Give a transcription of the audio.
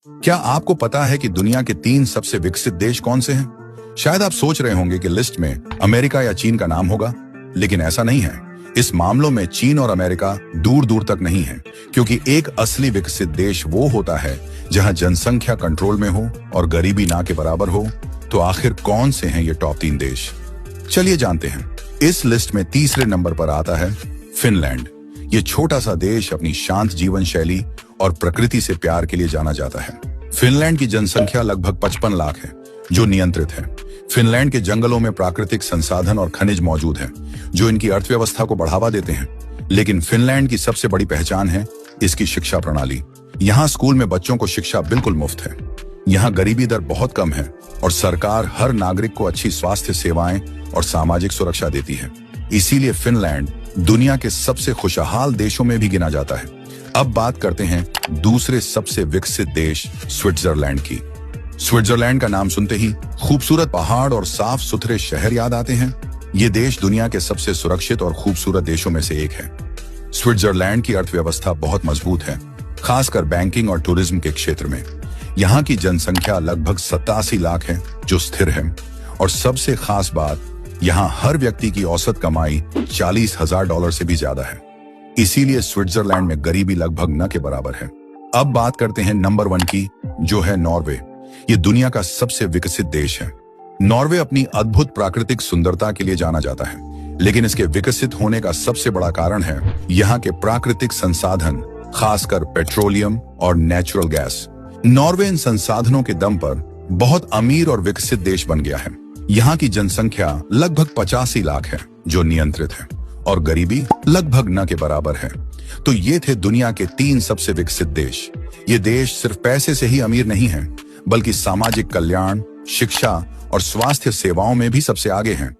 क्या आपको पता है कि दुनिया के 3 सबसे विकसित देश कौन से हैं? शायद आप सोच रहे होंगे कि लिस्ट में अमेरिका या चीन का नाम होगा, लेकिन ऐसा नहीं है। इस मामलों में चीन और अमेरिका दूर दूर तक नहीं है, क्योंकि एक असली विकसित देश वो होता है जहां जनसंख्या कंट्रोल में हो और गरीबी ना के बराबर हो। तो आखिर कौन से हैं ये टॉप 3 देश? चलिए जानते हैं। इस लिस्ट में तीसरे नंबर पर आता है फिनलैंड। ये छोटा सा देश अपनी शांत जीवन शैली और प्रकृति से प्यार के लिए जाना जाता है। फिनलैंड की जनसंख्या लगभग 55 लाख है, जो नियंत्रित है। फिनलैंड के जंगलों में प्राकृतिक संसाधन और खनिज मौजूद हैं, जो इनकी अर्थव्यवस्था को बढ़ावा देते हैं। लेकिन फिनलैंड की सबसे बड़ी पहचान है इसकी शिक्षा प्रणाली। यहाँ स्कूल में बच्चों को शिक्षा बिल्कुल मुफ्त है। यहाँ गरीबी दर बहुत कम है और सरकार हर नागरिक को अच्छी स्वास्थ्य सेवाएं और सामाजिक सुरक्षा देती है। इसीलिए फिनलैंड दुनिया के सबसे खुशहाल देशों में भी गिना जाता है। अब बात करते हैं दूसरे सबसे विकसित देश स्विट्जरलैंड की। स्विट्जरलैंड का नाम सुनते ही खूबसूरत पहाड़ और साफ सुथरे शहर याद आते हैं। ये देश दुनिया के सबसे सुरक्षित और खूबसूरत देशों में से एक है। स्विट्जरलैंड की अर्थव्यवस्था बहुत मजबूत है, खासकर बैंकिंग और टूरिज्म के क्षेत्र में। यहाँ की जनसंख्या लगभग 87 लाख है, जो स्थिर है। और सबसे खास बात, यहाँ हर व्यक्ति की औसत कमाई $40,000 से भी ज्यादा है। इसीलिए स्विट्जरलैंड में गरीबी लगभग न के बराबर है। अब बात करते हैं नंबर 1 की, जो है नॉर्वे। ये दुनिया का सबसे विकसित देश है। नॉर्वे अपनी अद्भुत प्राकृतिक सुंदरता के लिए जाना जाता है, लेकिन इसके विकसित होने का सबसे बड़ा कारण है यहाँ के प्राकृतिक संसाधन, खासकर पेट्रोलियम और नेचुरल गैस। नॉर्वे इन संसाधनों के दम पर बहुत अमीर और विकसित देश बन गया है। यहाँ की जनसंख्या लगभग 85 लाख है, जो नियंत्रित है, और गरीबी लगभग न के बराबर है। तो ये थे दुनिया के 3 सबसे विकसित देश। ये देश सिर्फ पैसे से ही अमीर नहीं है, बल्कि सामाजिक कल्याण, शिक्षा और स्वास्थ्य सेवाओं में भी सबसे आगे हैं।